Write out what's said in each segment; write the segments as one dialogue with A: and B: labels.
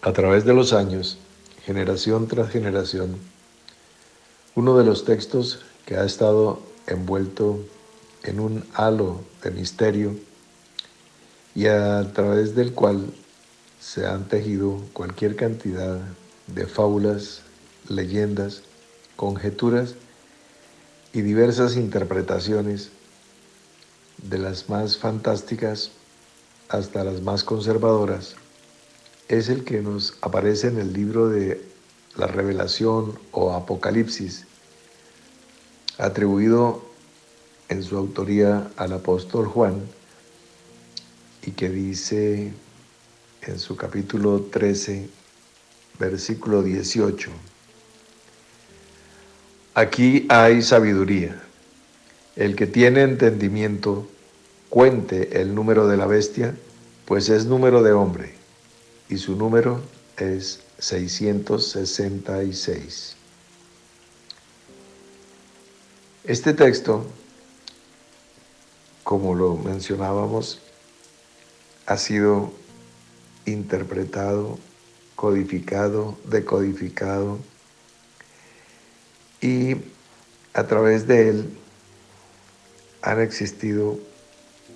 A: A través de los años, generación tras generación, uno de los textos que ha estado envuelto en un halo de misterio y a través del cual se han tejido cualquier cantidad de fábulas, leyendas, conjeturas y diversas interpretaciones, de las más fantásticas hasta las más conservadoras, es el que nos aparece en el libro de la Revelación o Apocalipsis, atribuido en su autoría al apóstol Juan, y que dice en su capítulo 13, versículo 18: Aquí hay sabiduría. El que tiene entendimiento, cuente el número de la bestia, pues es número de hombre, y su número es 666. Este texto, como lo mencionábamos, ha sido interpretado, codificado, decodificado, y a través de él han existido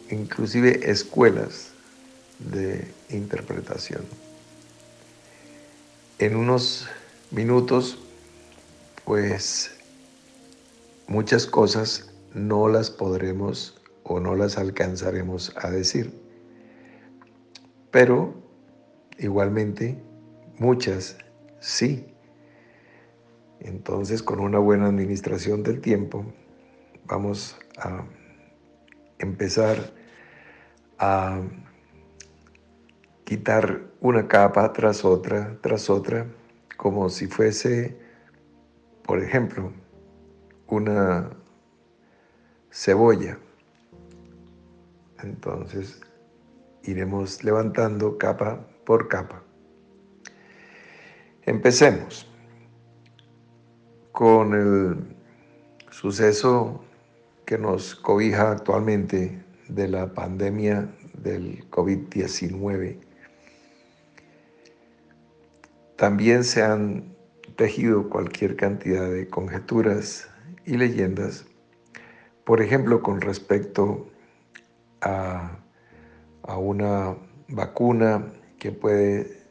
A: inclusive escuelas de interpretación. En unos minutos, pues muchas cosas no las podremos o no las alcanzaremos a decir, pero igualmente muchas sí. Entonces, con una buena administración del tiempo, vamos a empezar a quitar una capa tras otra, como si fuese, por ejemplo, una cebolla. Entonces, iremos levantando capa por capa. Empecemos con el suceso que nos cobija actualmente de la pandemia del COVID-19. También se han tejido cualquier cantidad de conjeturas y leyendas, por ejemplo, con respecto a, a una vacuna que puede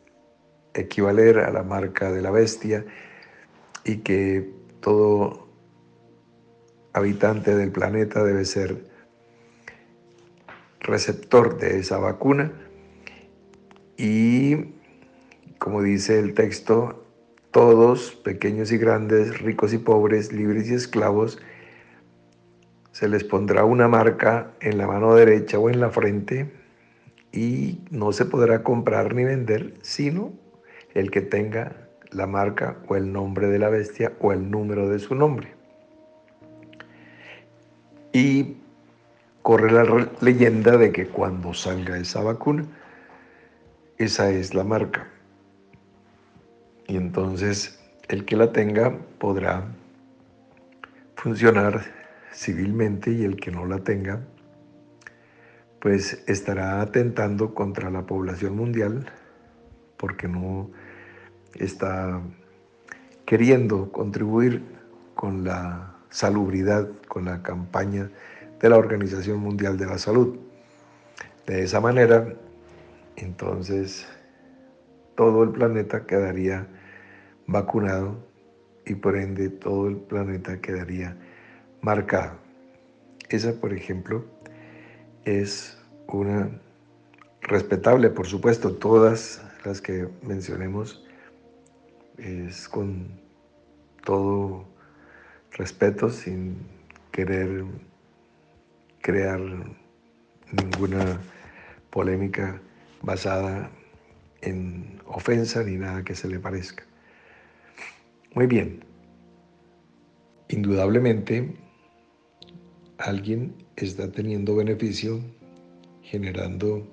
A: equivaler a la marca de la bestia y que todo habitante del planeta debe ser receptor de esa vacuna. Y como dice el texto, todos, pequeños y grandes, ricos y pobres, libres y esclavos, se les pondrá una marca en la mano derecha o en la frente, y no se podrá comprar ni vender sino el que tenga la marca o el nombre de la bestia o el número de su nombre. Y corre la leyenda de que cuando salga esa vacuna, esa es la marca. Y entonces el que la tenga podrá funcionar civilmente, y el que no la tenga, pues estará atentando contra la población mundial, porque no está queriendo contribuir con la salubridad, con la campaña de la Organización Mundial de la Salud. De esa manera, entonces, todo el planeta quedaría vacunado y por ende todo el planeta quedaría marcado. Esa, por ejemplo, es una respetable, por supuesto. Todas las que mencionemos es con todo respeto, sin querer crear ninguna polémica basada en ofensa ni nada que se le parezca. Muy bien. Indudablemente, alguien está teniendo beneficio generando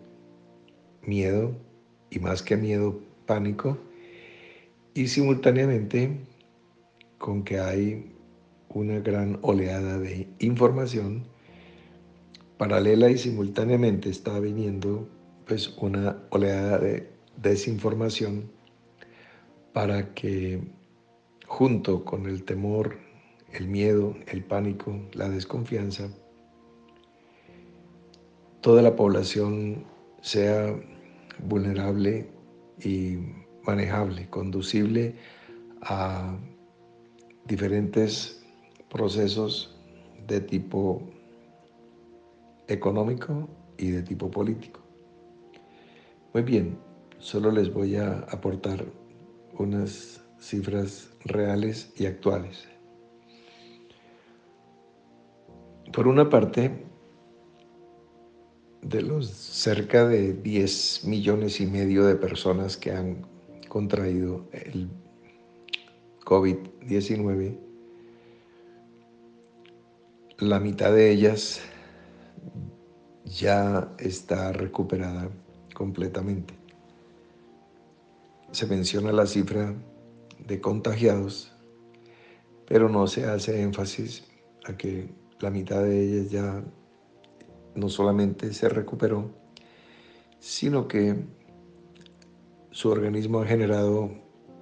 A: miedo, y más que miedo, pánico, y simultáneamente con que hay una gran oleada de información paralela, y simultáneamente está viniendo pues una oleada de desinformación para que junto con el temor, el miedo, el pánico, la desconfianza, toda la población sea vulnerable y manejable, conducible a diferentes procesos de tipo económico y de tipo político. Muy bien, solo les voy a aportar unas cifras reales y actuales. Por una parte, de los cerca de 10 millones y medio de personas que han contraído el COVID-19, la mitad de ellas ya está recuperada completamente. Se menciona la cifra de contagiados, pero no se hace énfasis a que la mitad de ellas ya no solamente se recuperó, sino que su organismo ha generado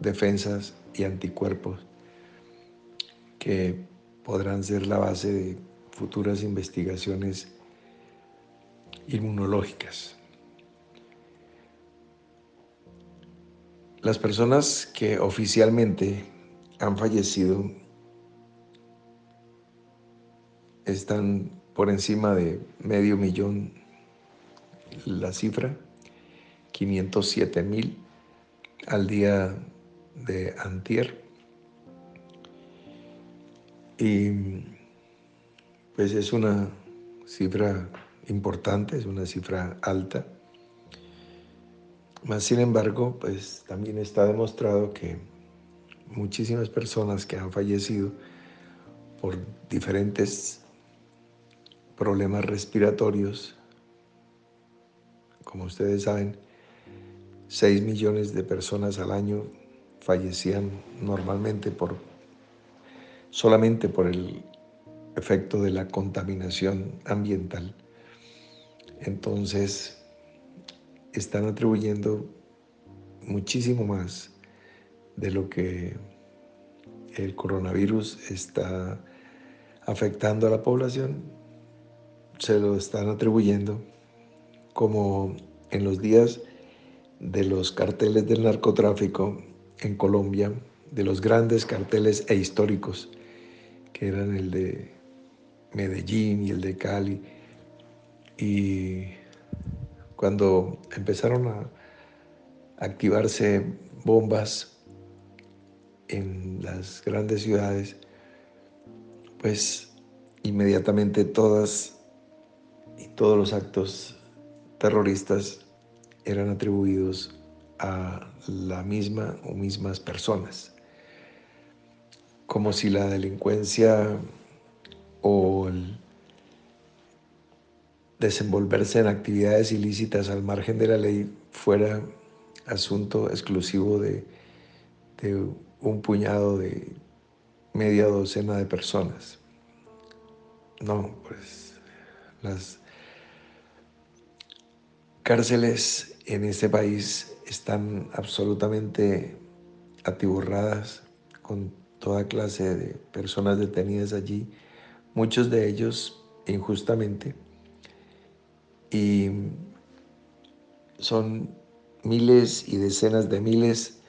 A: defensas y anticuerpos que podrán ser la base de futuras investigaciones inmunológicas. Las personas que oficialmente han fallecido están por encima de 500,000, la cifra, 507,000 al día de antier. Y pues es una cifra importante, es una cifra alta. Más sin embargo, pues también está demostrado que muchísimas personas que han fallecido por diferentes problemas respiratorios, como ustedes saben, 6 millones de personas al año fallecían normalmente solamente por el efecto de la contaminación ambiental. Entonces, están atribuyendo muchísimo más de lo que el coronavirus está afectando a la población, se lo están atribuyendo como en los días de los carteles del narcotráfico en Colombia, de los grandes carteles e históricos, que eran el de Medellín y el de Cali. Y cuando empezaron a activarse bombas en las grandes ciudades, pues inmediatamente todas y todos los actos terroristas eran atribuidos a la misma o mismas personas, como si la delincuencia o el desenvolverse en actividades ilícitas al margen de la ley fuera asunto exclusivo de un puñado de media docena de personas. No, pues las cárceles en este país están absolutamente atiborradas con toda clase de personas detenidas allí, muchos de ellos injustamente, y son miles y decenas de miles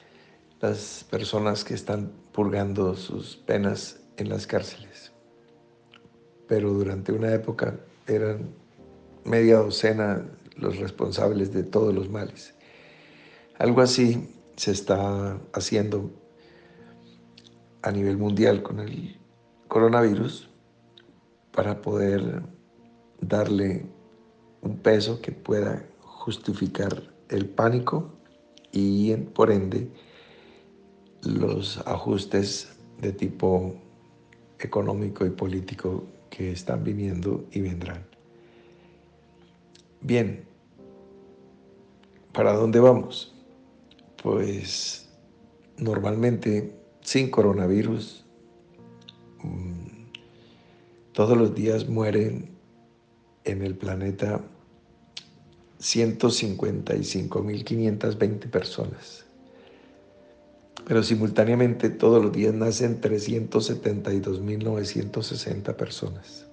A: las personas que están purgando sus penas en las cárceles. Pero durante una época eran media docena los responsables de todos los males. Algo así se está haciendo a nivel mundial con el coronavirus para poder darle un peso que pueda justificar el pánico y por ende los ajustes de tipo económico y político que están viniendo y vendrán. Bien, ¿para dónde vamos? Pues normalmente sin coronavirus todos los días mueren en el planeta 155,520 personas. pero simultáneamente todos los días nacen 372.960 personas.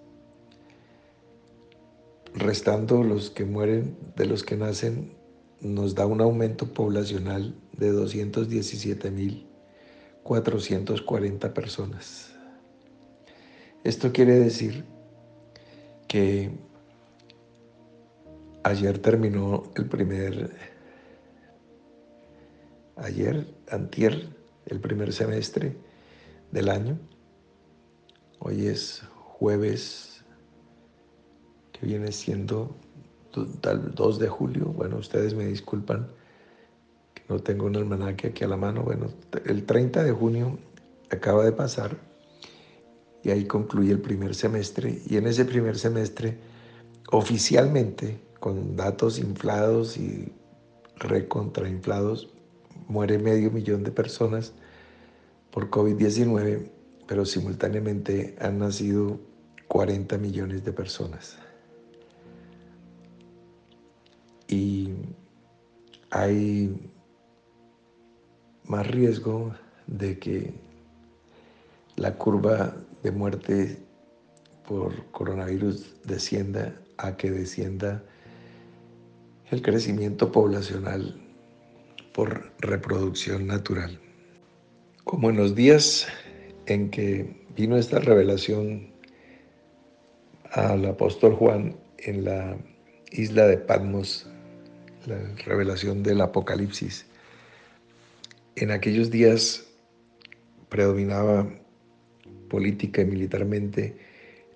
A: Restando los que mueren de los que nacen, nos da un aumento poblacional de 217.440 personas. Esto quiere decir que ayer terminó antier, el primer semestre del año. Hoy es jueves, que viene siendo tal 2 de julio. Bueno, ustedes me disculpan que no tengo un almanaque aquí a la mano. Bueno, el 30 de junio acaba de pasar y ahí concluye el primer semestre. Y en ese primer semestre, oficialmente, con datos inflados y recontrainflados, muere 500.000 de personas por COVID-19, pero simultáneamente han nacido 40 millones de personas. Y hay más riesgo de que la curva de muerte por coronavirus descienda a que descienda el crecimiento poblacional por reproducción natural. Como en los días en que vino esta revelación al apóstol Juan en la isla de Patmos, la revelación del Apocalipsis, en aquellos días predominaba política y militarmente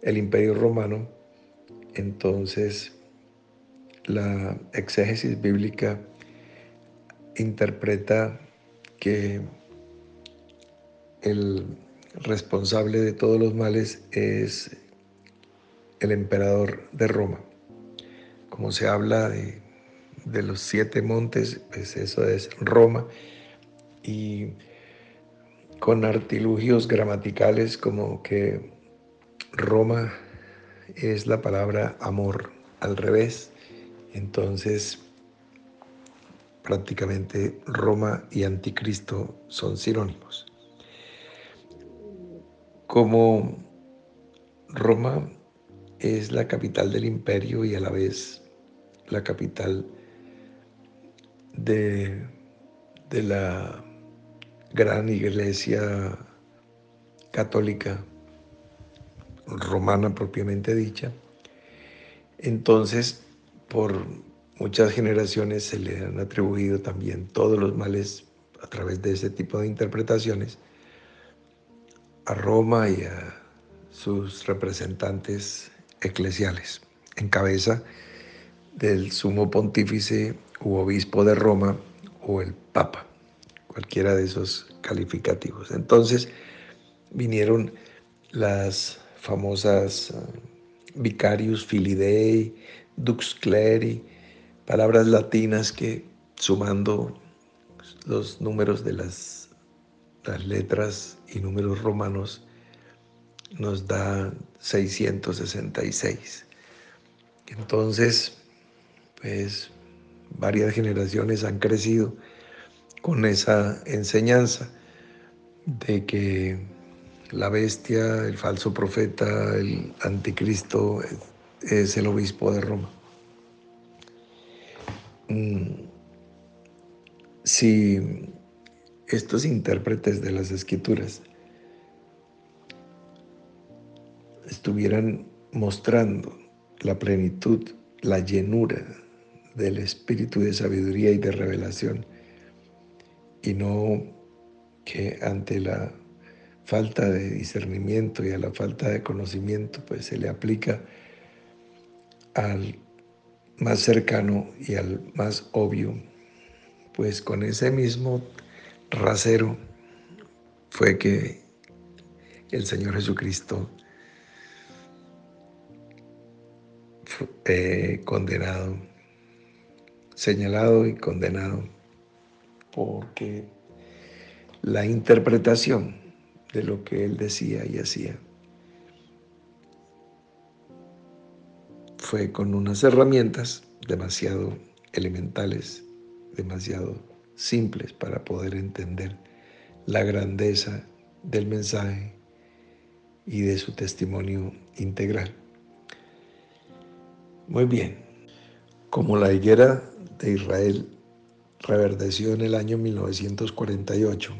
A: el Imperio Romano. Entonces la exégesis bíblica interpreta que el responsable de todos los males es el emperador de Roma. Como se habla de los 7 montes, pues eso es Roma, y con artilugios gramaticales como que Roma es la palabra amor al revés. Entonces prácticamente Roma y anticristo son sinónimos. Como Roma es la capital del imperio y a la vez la capital de la gran iglesia católica romana propiamente dicha, entonces por muchas generaciones se le han atribuido también todos los males a través de ese tipo de interpretaciones a Roma y a sus representantes eclesiales, en cabeza del sumo pontífice u obispo de Roma o el papa, cualquiera de esos calificativos. Entonces vinieron las famosas Vicarius Filii, Dux Cleri, palabras latinas que, sumando los números de las letras y números romanos, nos da 666. Entonces, pues varias generaciones han crecido con esa enseñanza de que la bestia, el falso profeta, el anticristo es el obispo de Roma. Si estos intérpretes de las escrituras estuvieran mostrando la plenitud, la llenura del espíritu de sabiduría y de revelación, y no que ante la falta de discernimiento y a la falta de conocimiento, pues se le aplica al más cercano y al más obvio, pues con ese mismo rasero fue que el Señor Jesucristo fue condenado, señalado y condenado, porque la interpretación de lo que Él decía y hacía fue con unas herramientas demasiado elementales, demasiado simples para poder entender la grandeza del mensaje y de su testimonio integral. Muy bien, como la higuera de Israel reverdeció en el año 1948,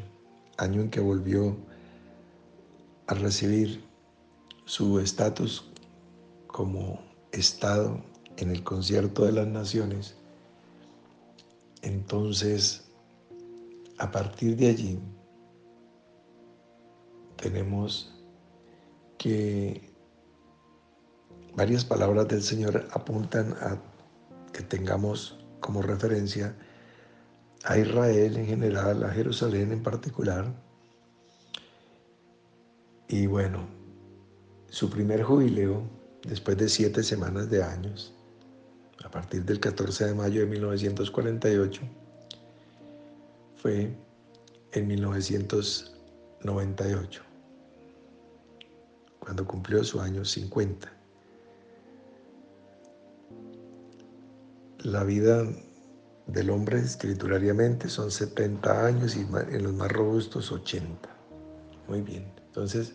A: año en que volvió a recibir su estatus como Estado en el Concierto de las Naciones, entonces a partir de allí tenemos que varias palabras del Señor apuntan a que tengamos como referencia a Israel en general, a Jerusalén en particular. Y bueno, su primer jubileo, después de 7 semanas de años, a partir del 14 de mayo de 1948, fue en 1998, cuando cumplió su año 50. La vida del hombre escriturariamente son 70 años y en los más robustos 80. Muy bien, entonces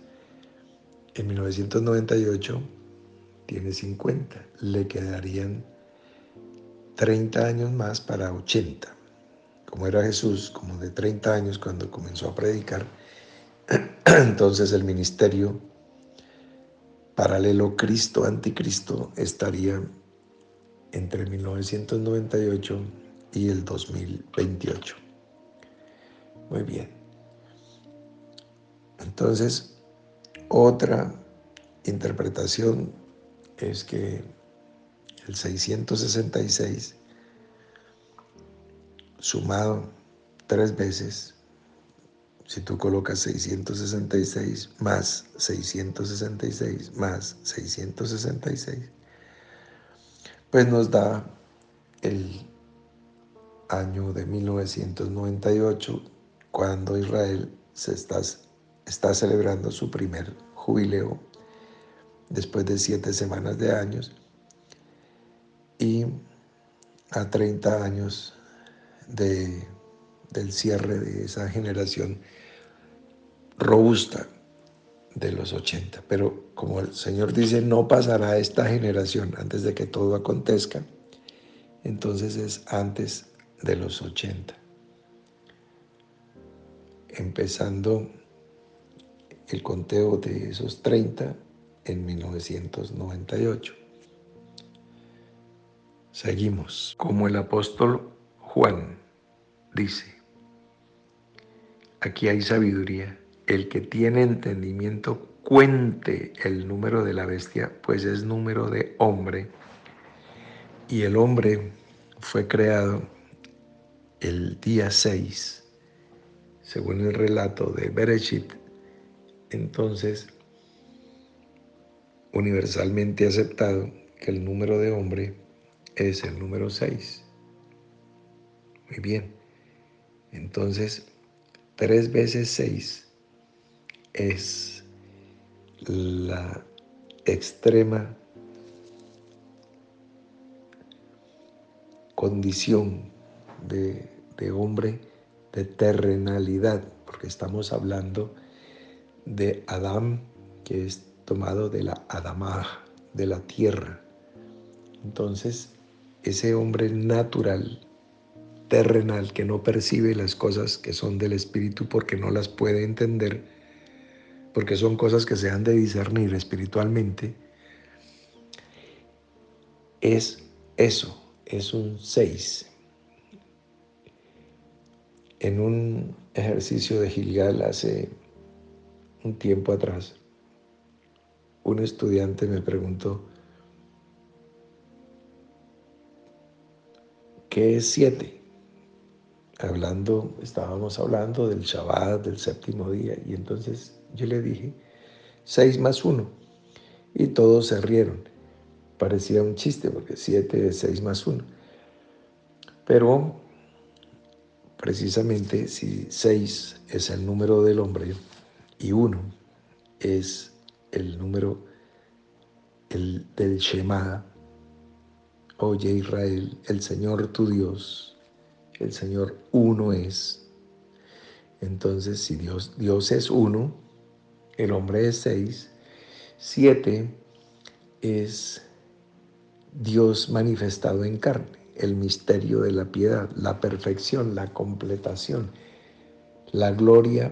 A: en 1998 tiene 50, le quedarían 30 años más para 80. Como era Jesús, como de 30 años cuando comenzó a predicar, entonces el ministerio paralelo Cristo-Anticristo estaría entre 1998 y el 2028. Muy bien. Entonces, otra interpretación es que el 666 sumado 3 veces, si tú colocas 666 más 666 más 666, pues nos da el año de 1998, cuando Israel está celebrando su primer jubileo después de 7 semanas de años, y a 30 años del cierre de esa generación robusta de los 80. Pero como el Señor dice, no pasará esta generación antes de que todo acontezca, entonces es antes de los 80, empezando el conteo de esos 30 en 1998. Seguimos. Como el apóstol Juan dice, aquí hay sabiduría. El que tiene entendimiento cuente el número de la bestia, pues es número de hombre. Y el hombre fue creado el día 6, según el relato de Bereshit. Entonces, universalmente aceptado que el número de hombre es el número 6. Muy bien. Entonces, 3 veces 6 es la extrema condición de hombre, de terrenalidad, porque estamos hablando de Adán, que es tomado de la Adamá, de la tierra. Entonces, ese hombre natural, terrenal, que no percibe las cosas que son del espíritu porque no las puede entender, porque son cosas que se han de discernir espiritualmente, es eso, es un 6. En un ejercicio de Gilgal hace un tiempo atrás, un estudiante me preguntó, ¿qué es 7? Estábamos hablando del Shabbat, del séptimo día, y entonces yo le dije, 6 más 1, y todos se rieron. Parecía un chiste, porque 7 es 6 más 1. Pero precisamente si 6 es el número del hombre y 1 es el número del Shema, oye Israel, el Señor tu Dios, el Señor uno es. Entonces, si Dios es uno, el hombre es 6, 7 es Dios manifestado en carne, el misterio de la piedad, la perfección, la completación, la gloria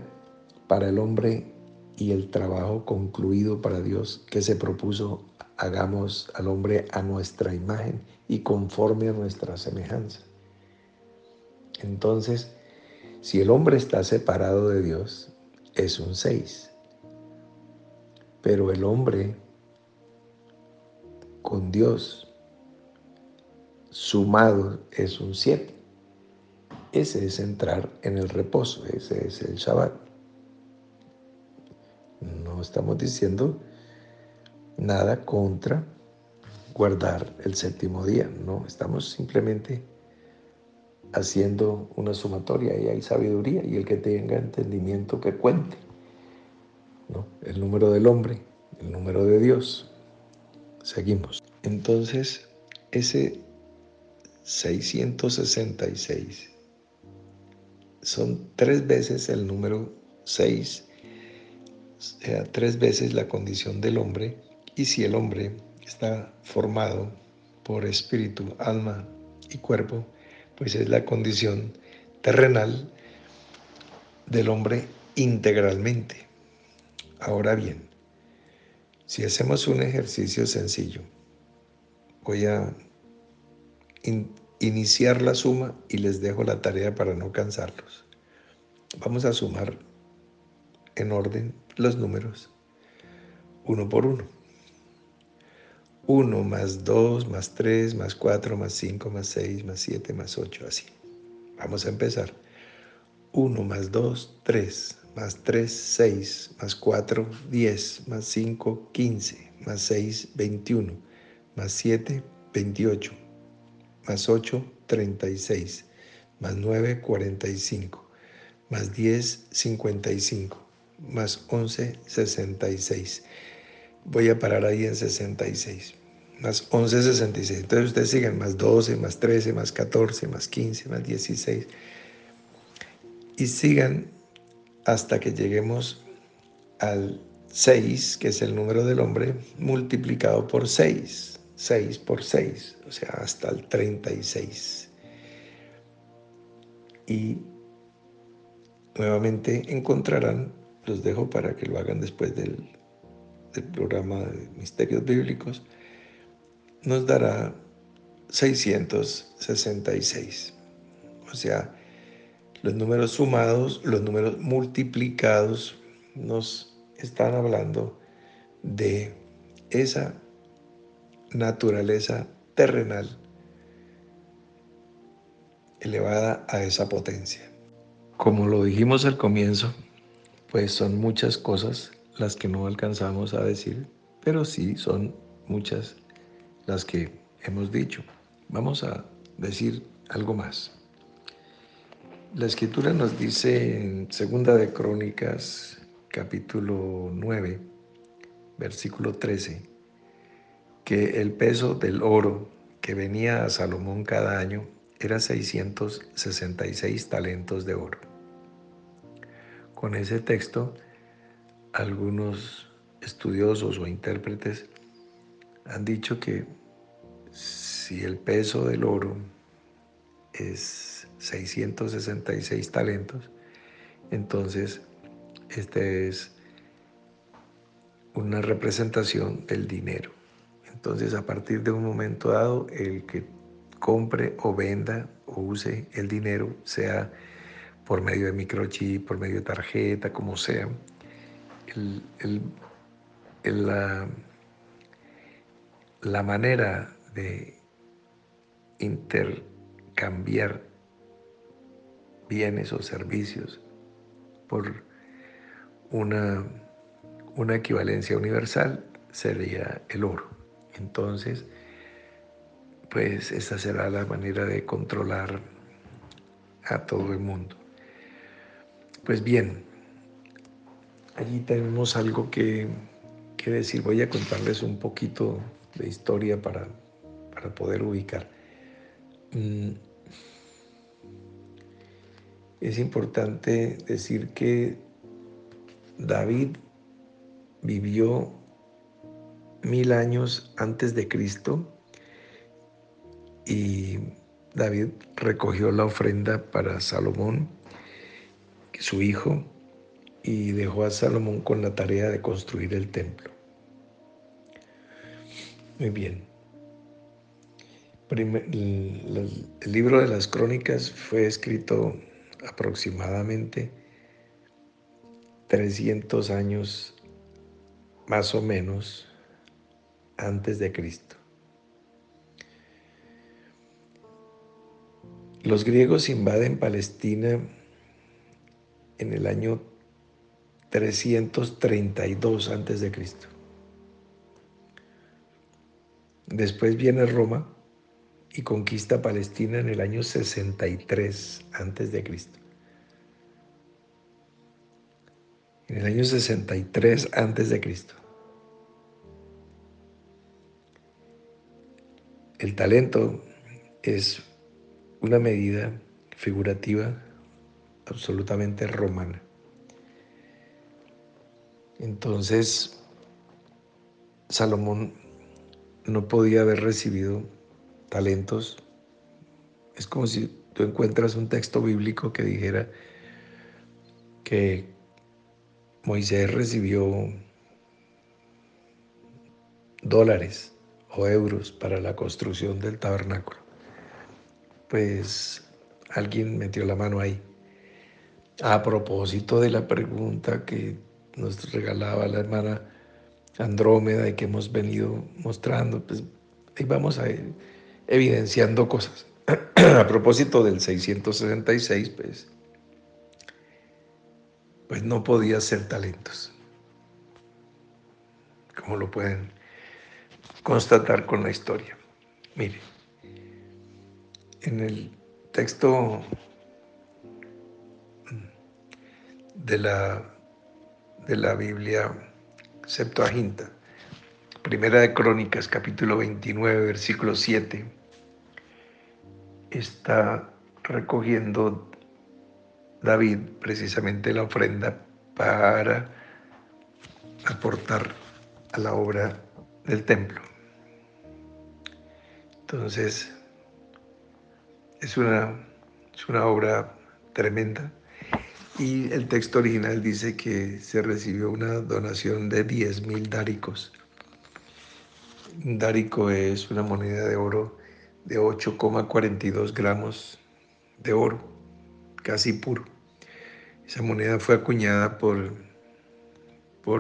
A: para el hombre y el trabajo concluido para Dios que se propuso: hagamos al hombre a nuestra imagen y conforme a nuestra semejanza. Entonces, si el hombre está separado de Dios, es un 6, pero el hombre con Dios sumado es un 7. Ese es entrar en el reposo, ese es el Shabbat. No estamos diciendo nada contra guardar el séptimo día, no, estamos simplemente haciendo una sumatoria y hay sabiduría, y el que tenga entendimiento que cuente, ¿no? El número del hombre, el número de Dios. Seguimos. Entonces, ese 666 son 3 veces el número 6, o sea, 3 veces la condición del hombre. Y si el hombre está formado por espíritu, alma y cuerpo, pues es la condición terrenal del hombre integralmente. Ahora bien, si hacemos un ejercicio sencillo, voy a iniciar la suma y les dejo la tarea para no cansarlos. Vamos a sumar en orden los números, uno por uno. 1 más 2 más 3 más 4 más 5 más 6 más 7 más 8, así. Vamos a empezar. 1 más 2, 3, más 3, 6, más 4, 10, más 5, 15, más 6, 21, más 7, 28, más 8, 36, más 9, 45, más 10, 55, más 11, 66. Voy a parar ahí en 66. Más 11, 66. Entonces ustedes siguen más 12, más 13, más 14, más 15, más 16. Y sigan hasta que lleguemos al 6, que es el número del hombre, multiplicado por 6. 6 por 6, o sea, hasta el 36. Y nuevamente encontrarán, los dejo para que lo hagan después del programa de Misterios Bíblicos, nos dará 666. O sea, los números sumados, los números multiplicados, nos están hablando de esa naturaleza terrenal elevada a esa potencia. Como lo dijimos al comienzo, pues son muchas cosas las que no alcanzamos a decir, pero sí son muchas las que hemos dicho. Vamos a decir algo más. La Escritura nos dice en Segunda de Crónicas, capítulo 9, versículo 13, que el peso del oro que venía a Salomón cada año era 666 talentos de oro. Con ese texto, algunos estudiosos o intérpretes han dicho que si el peso del oro es 666 talentos, entonces este es una representación del dinero. Entonces, a partir de un momento dado, el que compre o venda o use el dinero, sea por medio de microchip, por medio de tarjeta, como sea, el, el, la, la manera de intercambiar bienes o servicios por una equivalencia universal sería el oro. Entonces, pues esa será la manera de controlar a todo el mundo. Pues bien, allí tenemos algo que decir. Voy a contarles un poquito de historia para poder ubicar. Es importante decir que David vivió 1000 años antes de Cristo y David recogió la ofrenda para Salomón, su hijo, y dejó a Salomón con la tarea de construir el templo. Muy bien. El libro de las Crónicas fue escrito aproximadamente 300 años más o menos antes de Cristo. Los griegos invaden Palestina en el año 332 antes de Cristo. Después viene Roma y conquista Palestina en el año 63 antes de Cristo. En el año 63 antes de Cristo. El talento es una medida figurativa absolutamente romana. Entonces, Salomón no podía haber recibido talentos. Es como si tú encuentras un texto bíblico que dijera que Moisés recibió dólares o euros para la construcción del tabernáculo. Pues alguien metió la mano ahí. A propósito de la pregunta que nos regalaba la hermana Andrómeda y que hemos venido mostrando, pues ahí vamos a ir evidenciando cosas. A propósito del 666, pues no podía ser talentos, como lo pueden constatar con la historia. Mire, en el texto de la Biblia Septuaginta, Primera de Crónicas, capítulo 29, versículo 7, está recogiendo David precisamente la ofrenda para aportar a la obra del templo. Entonces, es una obra tremenda. Y el texto original dice que se recibió una donación de 10,000 dáricos. Un dárico es una moneda de oro de 8,42 gramos de oro, casi puro. Esa moneda fue acuñada por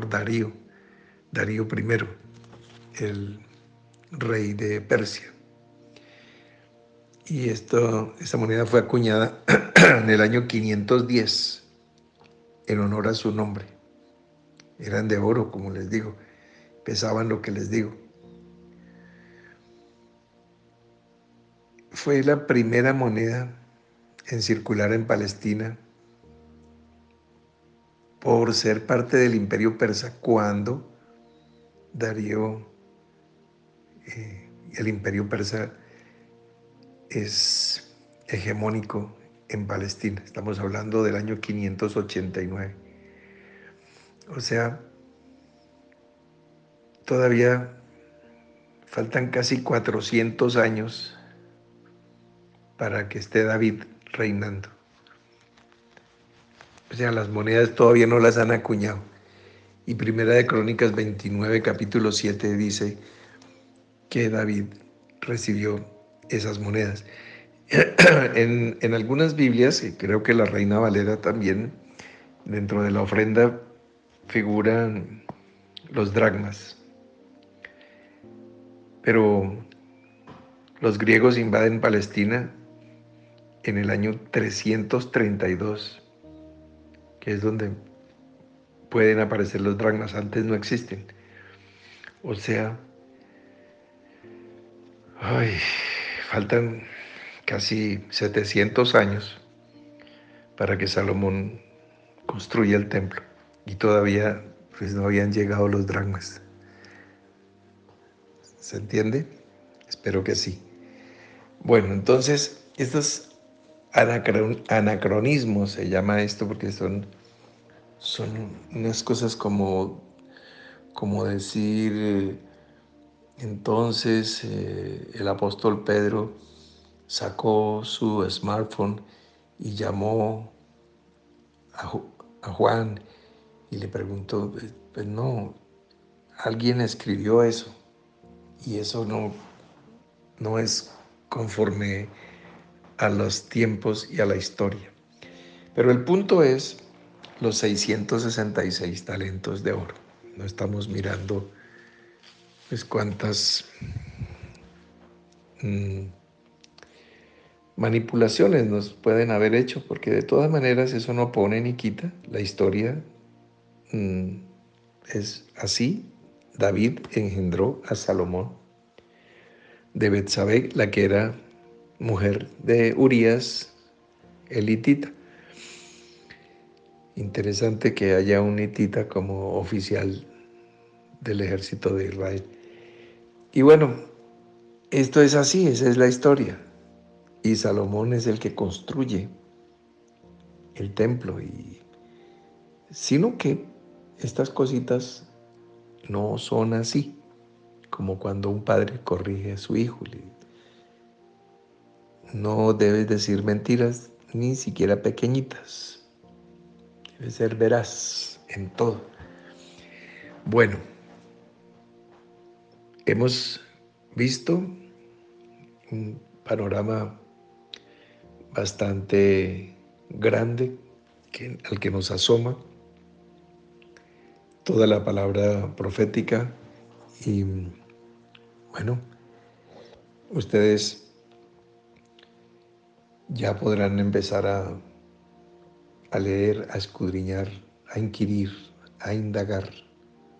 A: Darío I, el rey de Persia. Y esta moneda fue acuñada en el año 510 en honor a su nombre. Eran de oro, como les digo, pesaban lo que les digo. Fue la primera moneda en circular en Palestina por ser parte del Imperio Persa cuando Darío, el Imperio Persa es hegemónico en Palestina. Estamos hablando del año 589. O sea, todavía faltan casi 400 años para que esté David reinando. O sea, las monedas todavía no las han acuñado. Y Primera de Crónicas 29, capítulo 7 dice que David recibió esas monedas. En algunas Biblias, y creo que la Reina Valera también, dentro de la ofrenda figuran los dracmas. Pero los griegos invaden Palestina en el año 332, que es donde pueden aparecer los dracmas. Antes no existen. O sea, faltan casi 700 años para que Salomón construya el templo. Y todavía pues, no habían llegado los dracmas. ¿Se entiende? Espero que sí. Bueno, entonces, estas anacronismo se llama esto porque son unas cosas como decir, entonces el apóstol Pedro sacó su smartphone y llamó a Juan y le preguntó, pues no, alguien escribió eso y eso no es conforme a los tiempos y a la historia. Pero el punto es los 666 talentos de oro. No estamos mirando pues cuántas manipulaciones nos pueden haber hecho, porque de todas maneras eso no pone ni quita. La historia es así. David engendró a Salomón de Betsabé, la que era mujer de Urías, el hitita. Interesante que haya un hitita como oficial del ejército de Israel. Y bueno, esto es así, esa es la historia. Y Salomón es el que construye el templo. Sino que estas cositas no son así, como cuando un padre corrige a su hijo. No debes decir mentiras, ni siquiera pequeñitas. Debes ser veraz en todo. Bueno, hemos visto un panorama bastante grande al que nos asoma toda la palabra profética y bueno, ustedes ya podrán empezar a leer, a escudriñar, a inquirir, a indagar,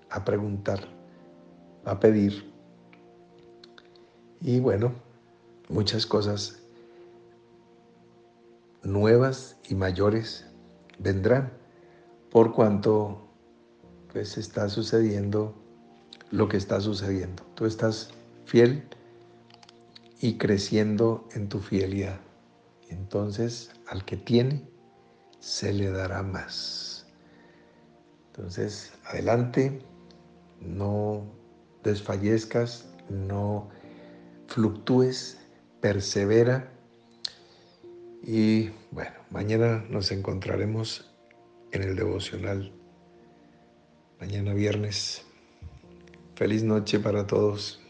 A: a preguntar, a pedir y bueno, muchas cosas nuevas y mayores vendrán por cuanto pues está sucediendo lo que está sucediendo. Tú estás fiel y creciendo en tu fidelidad. Entonces, al que tiene, se le dará más. Entonces, adelante, no desfallezcas, no fluctúes, persevera y bueno, mañana nos encontraremos en el devocional, mañana viernes. Feliz noche para todos.